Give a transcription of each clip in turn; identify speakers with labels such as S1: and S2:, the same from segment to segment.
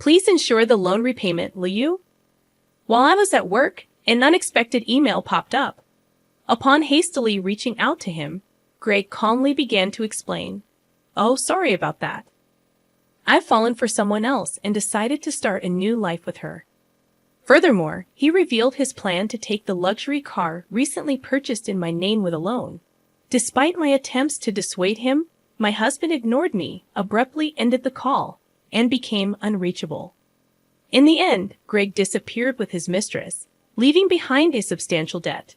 S1: Please ensure the loan repayment, will you? While I was at work, an unexpected email popped up. Upon hastily reaching out to him, Greg calmly began to explain, "Oh, sorry about that. I've fallen for someone else and decided to start a new life with her." Furthermore, he revealed his plan to take the luxury car recently purchased in my name with a loan. Despite my attempts to dissuade him, my husband ignored me, abruptly ended the call, and became unreachable. In the end, Greg disappeared with his mistress, leaving behind a substantial debt.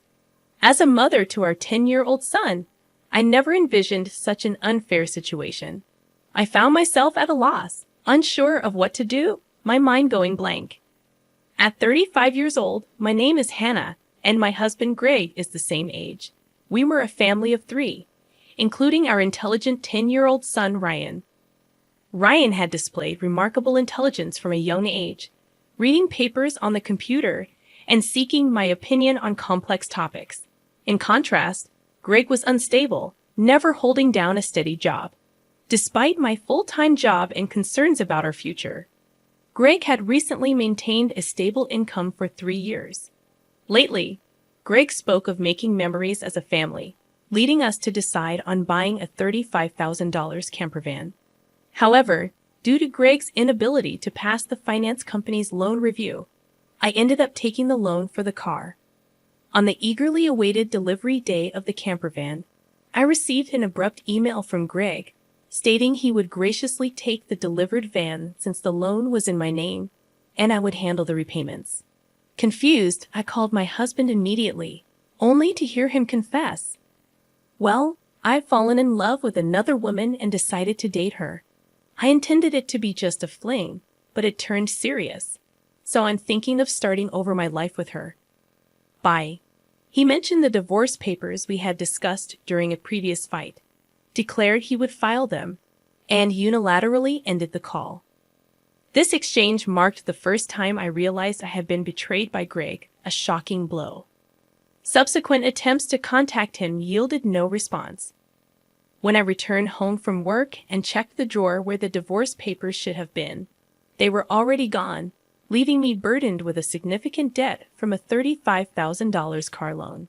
S1: As a mother to our 10-year-old son, I never envisioned such an unfair situation. I found myself at a loss, unsure of what to do, my mind going blank. At 35 years old, my name is Hannah, and my husband Greg is the same age. We were a family of 3, including our intelligent 10-year-old son Ryan. Ryan had displayed remarkable intelligence from a young age, reading papers on the computer and seeking my opinion on complex topics. In contrast, Greg was unstable, never holding down a steady job. Despite my full-time job and concerns about our future, Greg had recently maintained a stable income for 3 years. Lately, Greg spoke of making memories as a family, leading us to decide on buying a $35,000 camper van. However, due to Greg's inability to pass the finance company's loan review, I ended up taking the loan for the car. On the eagerly awaited delivery day of the camper van, I received an abrupt email from Greg stating he would graciously take the delivered van since the loan was in my name, and I would handle the repayments. Confused, I called my husband immediately, only to hear him confess, "Well, I've fallen in love with another woman and decided to date her. I intended it to be just a fling, but it turned serious, so I'm thinking of starting over my life with her. Bye." He mentioned the divorce papers we had discussed during a previous fight, declared he would file them, and unilaterally ended the call. This exchange marked the first time I realized I had been betrayed by Greg, a shocking blow. Subsequent attempts to contact him yielded no response. When I returned home from work and checked the drawer where the divorce papers should have been, they were already gone, leaving me burdened with a significant debt from a $35,000 car loan.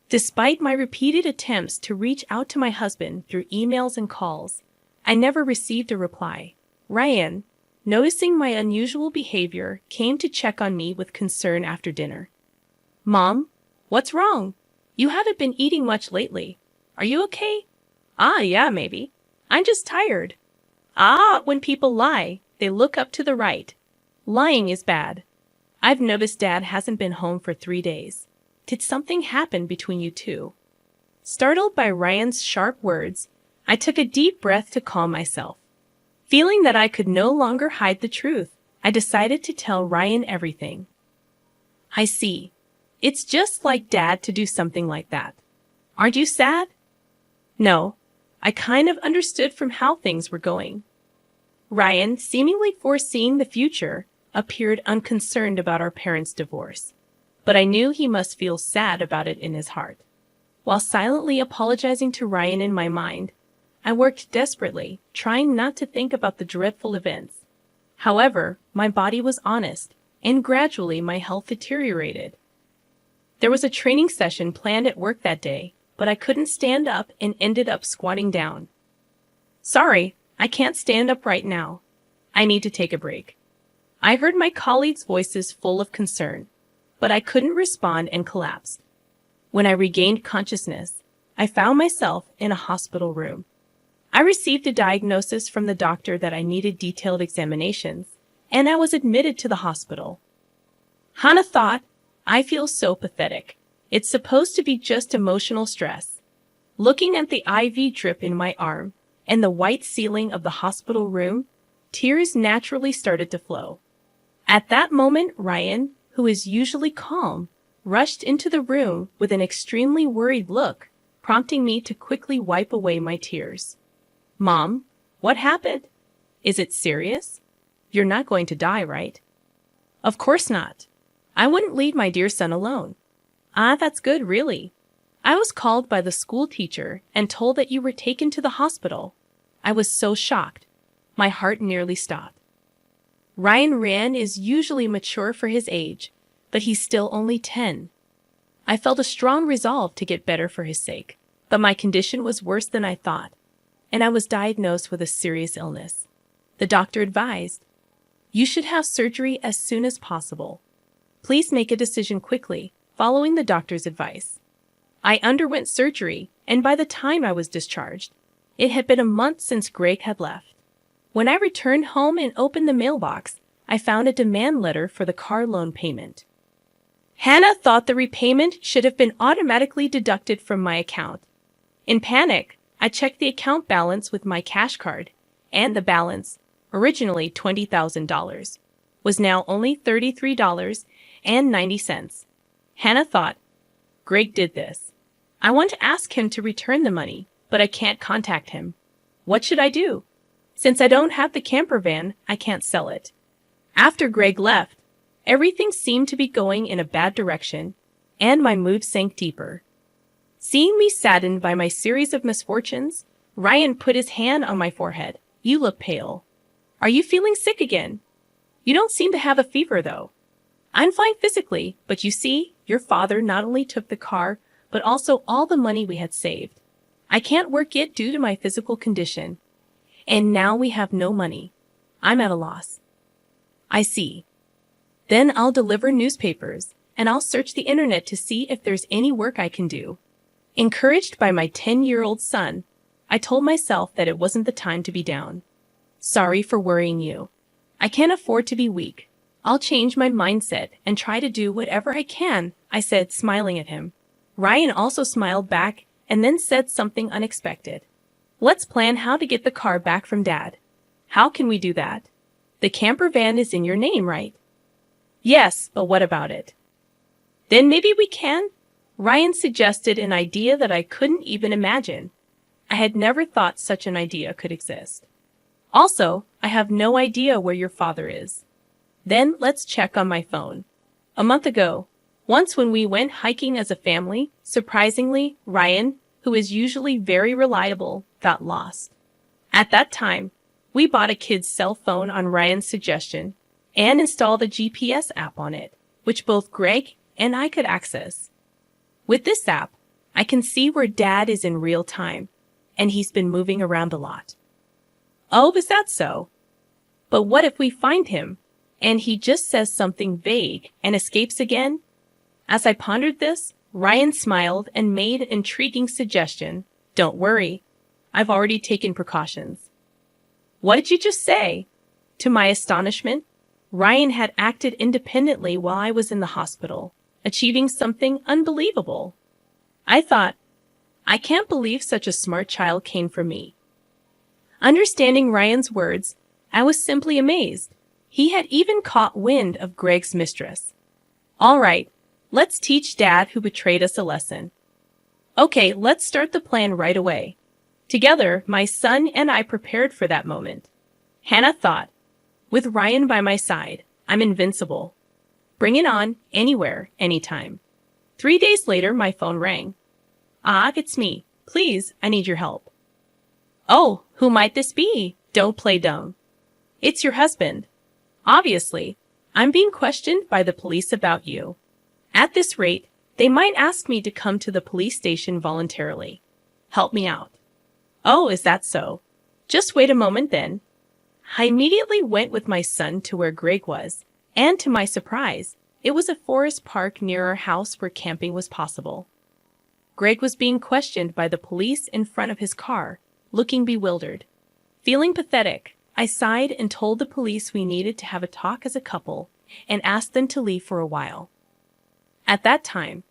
S1: Despite my repeated attempts to reach out to my husband through emails and calls, I never received a reply. Ryan, noticing my unusual behavior, came to check on me with concern after dinner. "Mom, what's wrong? You haven't been eating much lately. Are you okay?" Yeah, maybe. I'm just tired." When people lie, they look up to the right. Lying is bad. I've noticed Dad hasn't been home for 3 days. Did something happen between you two? Startled by Ryan's sharp words, I took a deep breath to calm myself. Feeling that I could no longer hide the truth, I decided to tell Ryan everything. "I see. It's just like Dad to do something like that. Aren't you sad?" "No. I kind of understood from how things were going." Ryan, seemingly foreseeing the future, appeared unconcerned about our parents' divorce, but I knew he must feel sad about it in his heart. While silently apologizing to Ryan in my mind, I worked desperately, trying not to think about the dreadful events. However, my body was honest, and gradually my health deteriorated. There was a training session planned at work that day, but I couldn't stand up and ended up squatting down. "Sorry, I can't stand up right now. I need to take a break." I heard my colleagues' voices full of concern, but I couldn't respond and collapsed. When I regained consciousness, I found myself in a hospital room. I received a diagnosis from the doctor that I needed detailed examinations, and I was admitted to the hospital. Hannah thought, "I feel so pathetic. It's supposed to be just emotional stress." Looking at the IV drip in my arm and the white ceiling of the hospital room, tears naturally started to flow. At that moment, Ryan, who is usually calm, rushed into the room with an extremely worried look, prompting me to quickly wipe away my tears. "Mom, what happened? Is it serious? You're not going to die, right?" "Of course not. I wouldn't leave my dear son alone." That's good, really. I was called by the school teacher and told that you were taken to the hospital. I was so shocked. My heart nearly stopped. Ryan is usually mature for his age, but he's still only 10. I felt a strong resolve to get better for his sake, but my condition was worse than I thought, and I was diagnosed with a serious illness. The doctor advised, "You should have surgery as soon as possible. Please make a decision quickly, following the doctor's advice." I underwent surgery, and by the time I was discharged, it had been a month since Greg had left. When I returned home and opened the mailbox, I found a demand letter for the car loan payment. Hannah thought the repayment should have been automatically deducted from my account. In panic, I checked the account balance with my cash card, and the balance, originally $20,000, was now only $33.90. Hannah thought, Greg did this. I want to ask him to return the money, but I can't contact him. What should I do? Since I don't have the camper van, I can't sell it. After Greg left, everything seemed to be going in a bad direction, and my mood sank deeper. Seeing me saddened by my series of misfortunes, Ryan put his hand on my forehead. "You look pale. Are you feeling sick again? You don't seem to have a fever, though." "I'm fine physically, but you see, your father not only took the car, but also all the money we had saved. I can't work yet due to my physical condition. And now we have no money. I'm at a loss." "I see. Then I'll deliver newspapers, and I'll search the internet to see if there's any work I can do." Encouraged by my 10-year-old son, I told myself that it wasn't the time to be down. "Sorry for worrying you. I can't afford to be weak. I'll change my mindset and try to do whatever I can," I said, smiling at him. Ryan also smiled back and then said something unexpected. "Let's plan how to get the car back from Dad." "How can we do that? The camper van is in your name, right?" "Yes, but what about it?" "Then maybe we can?" Ryan suggested an idea that I couldn't even imagine. I had never thought such an idea could exist. "Also, I have no idea where your father is." "Then let's check on my phone." A month ago, once when we went hiking as a family, surprisingly, Ryan, who is usually very reliable, got lost. At that time, we bought a kid's cell phone on Ryan's suggestion and installed a GPS app on it, which both Greg and I could access. With this app, I can see where Dad is in real time, and he's been moving around a lot. "Oh, is that so? But what if we find him, and he just says something vague and escapes again?" As I pondered this, Ryan smiled and made an intriguing suggestion. "Don't worry, I've already taken precautions." "What did you just say?" To my astonishment, Ryan had acted independently while I was in the hospital, achieving something unbelievable. I thought, I can't believe such a smart child came from me. Understanding Ryan's words, I was simply amazed. He had even caught wind of Greg's mistress. "All right, let's teach Dad who betrayed us a lesson." "Okay, let's start the plan right away." Together, my son and I prepared for that moment. Hannah thought, with Ryan by my side, I'm invincible. Bring it on, anywhere, anytime. 3 days later, my phone rang. "Ah, it's me. Please, I need your help." "Oh, who might this be? Don't play dumb." "It's your husband. Obviously, I'm being questioned by the police about you. At this rate, they might ask me to come to the police station voluntarily. Help me out." "Oh, is that so? Just wait a moment then." I immediately went with my son to where Greg was, and to my surprise, it was a forest park near our house where camping was possible. Greg was being questioned by the police in front of his car, looking bewildered. Feeling pathetic, I sighed and told the police we needed to have a talk as a couple and asked them to leave for a while. At that time,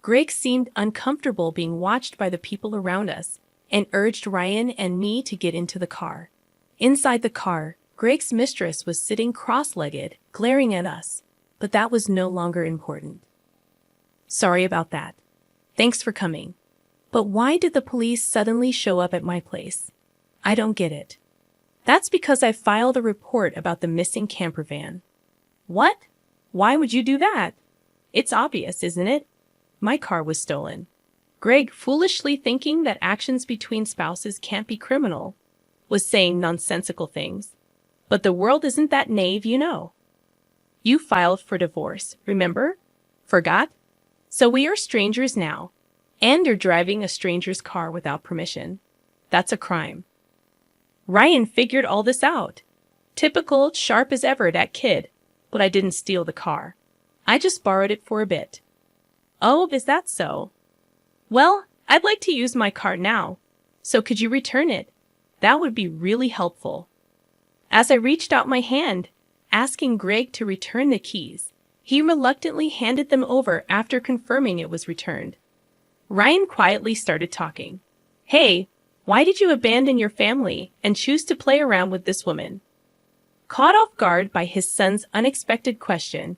S1: Greg seemed uncomfortable being watched by the people around us and urged Ryan and me to get into the car. Inside the car, Greg's mistress was sitting cross-legged, glaring at us, but that was no longer important. "Sorry about that. Thanks for coming. But why did the police suddenly show up at my place? I don't get it." "That's because I filed a report about the missing camper van." "What? Why would you do that?" "It's obvious, isn't it? My car was stolen." Greg, foolishly thinking that actions between spouses can't be criminal, was saying nonsensical things. But the world isn't that naive, you know. You filed for divorce, remember? Forgot? So we are strangers now. And you're driving a stranger's car without permission. That's a crime. Ryan figured all this out. Typical, sharp as ever, that kid. But I didn't steal the car. I just borrowed it for a bit. Oh, is that so? Well, I'd like to use my car now. So could you return it? That would be really helpful. As I reached out my hand, asking Greg to return the keys, he reluctantly handed them over after confirming it was returned. Ryan quietly started talking. Hey, why did you abandon your family and choose to play around with this woman? Caught off guard by his son's unexpected question,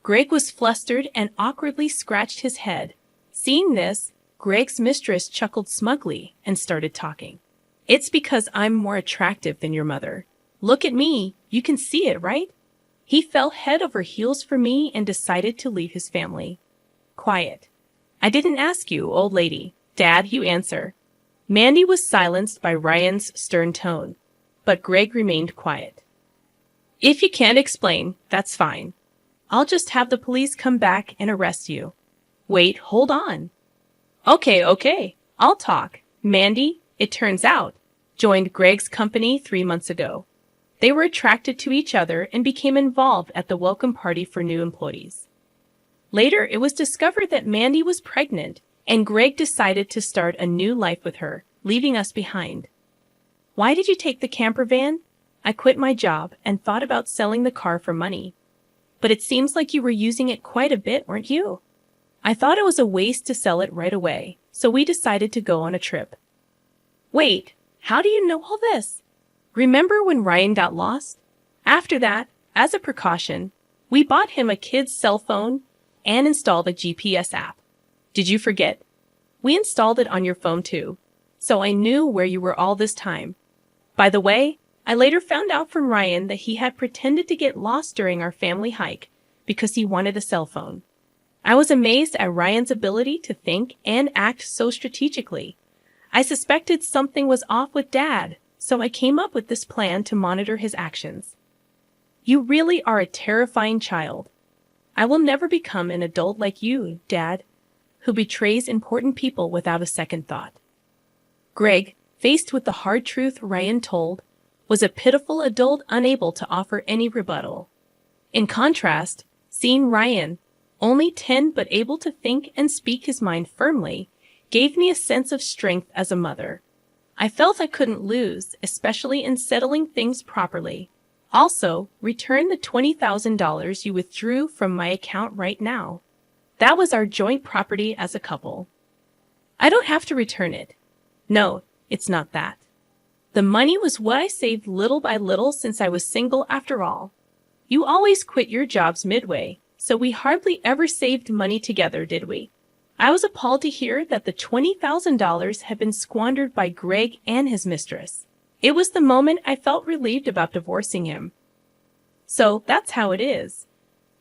S1: Greg was flustered and awkwardly scratched his head. Seeing this, Greg's mistress chuckled smugly and started talking. It's because I'm more attractive than your mother. Look at me, you can see it, right? He fell head over heels for me and decided to leave his family. Quiet. I didn't ask you, old lady. Dad, you answer. Mandy was silenced by Ryan's stern tone, but Greg remained quiet. If you can't explain, that's fine. I'll just have the police come back and arrest you. Wait, hold on. Okay, I'll talk. Mandy, it turns out, joined Greg's company 3 months ago. They were attracted to each other and became involved at the welcome party for new employees. Later, it was discovered that Mandy was pregnant, and Greg decided to start a new life with her, leaving us behind. Why did you take the camper van? I quit my job and thought about selling the car for money. But it seems like you were using it quite a bit, weren't you? I thought it was a waste to sell it right away, so we decided to go on a trip. Wait, how do you know all this? Remember when Ryan got lost? After that, as a precaution, we bought him a kid's cell phone and installed a GPS app. Did you forget? We installed it on your phone too, so I knew where you were all this time. By the way, I later found out from Ryan that he had pretended to get lost during our family hike because he wanted a cell phone. I was amazed at Ryan's ability to think and act so strategically. I suspected something was off with Dad, so I came up with this plan to monitor his actions. You really are a terrifying child. I will never become an adult like you, Dad, who betrays important people without a second thought. Greg, faced with the hard truth Ryan told, was a pitiful adult unable to offer any rebuttal. In contrast, seeing Ryan, only 10 but able to think and speak his mind firmly, gave me a sense of strength as a mother. I felt I couldn't lose, especially in settling things properly. Also, return the $20,000 you withdrew from my account right now. That was our joint property as a couple. I don't have to return it. No, it's not that. The money was what I saved little by little since I was single after all. You always quit your jobs midway, so we hardly ever saved money together, did we? I was appalled to hear that the $20,000 had been squandered by Greg and his mistress. It was the moment I felt relieved about divorcing him. So that's how it is.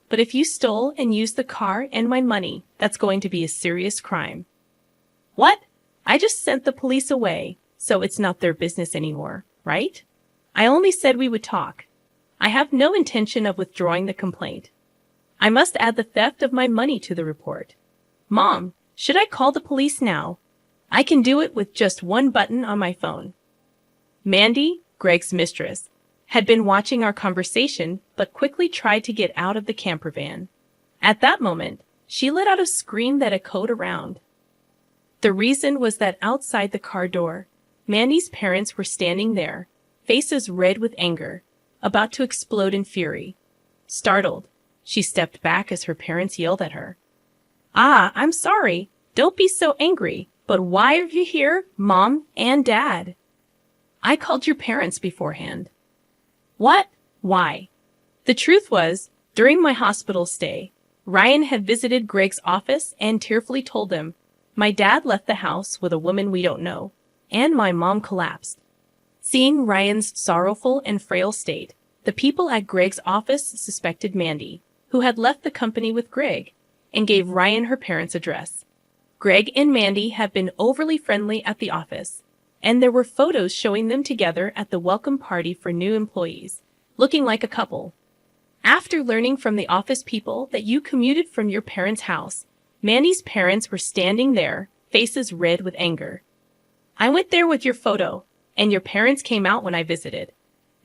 S1: But if you stole and used the car and my money, that's going to be a serious crime. What? I just sent the police away, so it's not their business anymore, right? I only said we would talk. I have no intention of withdrawing the complaint. I must add the theft of my money to the report. Mom, should I call the police now? I can do it with just one button on my phone. Mandy, Greg's mistress, had been watching our conversation but quickly tried to get out of the camper van. At that moment, she let out a scream that echoed around. The reason was that outside the car door, Mandy's parents were standing there, faces red with anger, about to explode in fury. Startled, she stepped back as her parents yelled at her. I'm sorry. Don't be so angry. But why are you here, Mom and Dad? I called your parents beforehand. What? Why? The truth was, during my hospital stay, Ryan had visited Greg's office and tearfully told them, my dad left the house with a woman we don't know, and my mom collapsed. Seeing Ryan's sorrowful and frail state, the people at Greg's office suspected Mandy, who had left the company with Greg, and gave Ryan her parents' address. Greg and Mandy had been overly friendly at the office, and there were photos showing them together at the welcome party for new employees, looking like a couple. After learning from the office people that you commuted from your parents' house, Mandy's parents were standing there, faces red with anger. I went there with your photo, and your parents came out when I visited.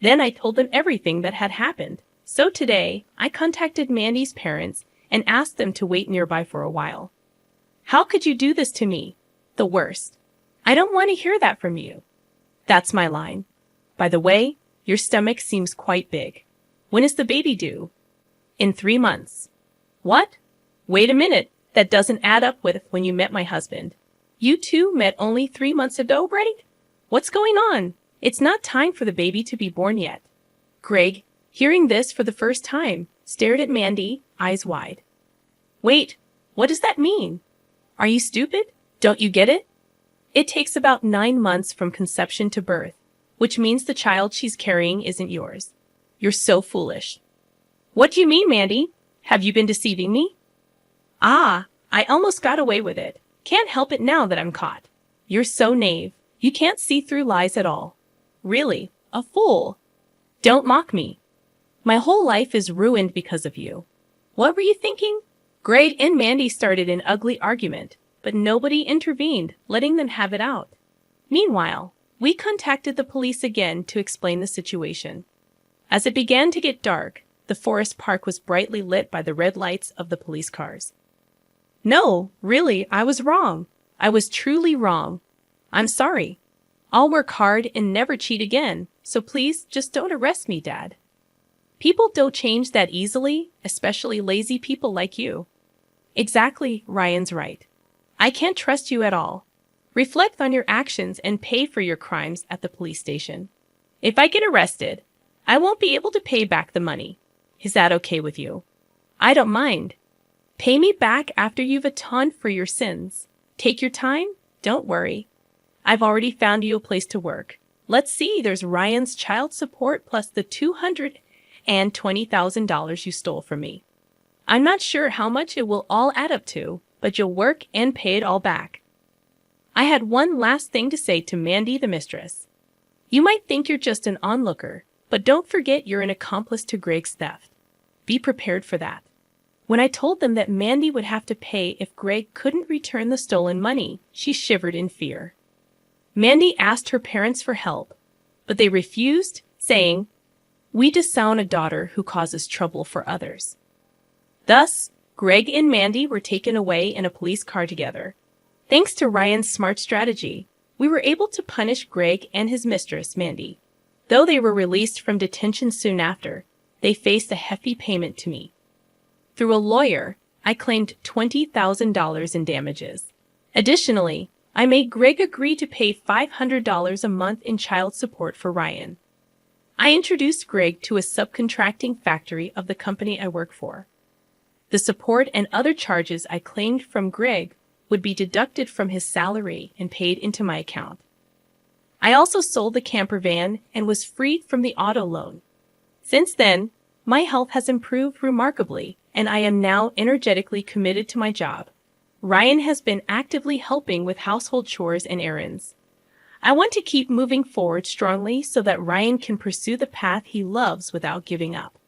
S1: Then I told them everything that had happened. So today, I contacted Mandy's parents and asked them to wait nearby for a while. How could you do this to me? The worst. I don't want to hear that from you. That's my line. By the way, your stomach seems quite big. When is the baby due? In 3 months. What? Wait a minute. That doesn't add up with when you met my husband. You two met only 3 months ago, right? What's going on? It's not time for the baby to be born yet. Greg, hearing this for the first time, stared at Mandy, eyes wide. Wait, what does that mean? Are you stupid? Don't you get it? It takes about 9 months from conception to birth, which means the child she's carrying isn't yours. You're so foolish. What do you mean, Mandy? Have you been deceiving me? Ah, I almost got away with it. Can't help it now that I'm caught. You're so naive. You can't see through lies at all. Really, a fool. Don't mock me. My whole life is ruined because of you. What were you thinking? Greg and Mandy started an ugly argument, but nobody intervened, letting them have it out. Meanwhile, we contacted the police again to explain the situation. As it began to get dark, the forest park was brightly lit by the red lights of the police cars. No, really, I was wrong. I was truly wrong. I'm sorry. I'll work hard and never cheat again, so please just don't arrest me, Dad. People don't change that easily, especially lazy people like you. Exactly, Ryan's right. I can't trust you at all. Reflect on your actions and pay for your crimes at the police station. If I get arrested, I won't be able to pay back the money. Is that okay with you? I don't mind. Pay me back after you've atoned for your sins. Take your time. Don't worry. I've already found you a place to work. Let's see, there's Ryan's child support plus the $220,000 you stole from me. I'm not sure how much it will all add up to, but you'll work and pay it all back. I had one last thing to say to Mandy the mistress. You might think you're just an onlooker, but don't forget you're an accomplice to Greg's theft. Be prepared for that. When I told them that Mandy would have to pay if Greg couldn't return the stolen money, she shivered in fear. Mandy asked her parents for help, but they refused, saying, "We disown a daughter who causes trouble for others." Thus, Greg and Mandy were taken away in a police car together. Thanks to Ryan's smart strategy, we were able to punish Greg and his mistress, Mandy. Though they were released from detention soon after, they faced a hefty payment to me. Through a lawyer, I claimed $20,000 in damages. Additionally, I made Greg agree to pay $500 a month in child support for Ryan. I introduced Greg to a subcontracting factory of the company I work for. The support and other charges I claimed from Greg would be deducted from his salary and paid into my account. I also sold the camper van and was freed from the auto loan. Since then, my health has improved remarkably, and I am now energetically committed to my job. Ryan has been actively helping with household chores and errands. I want to keep moving forward strongly so that Ryan can pursue the path he loves without giving up.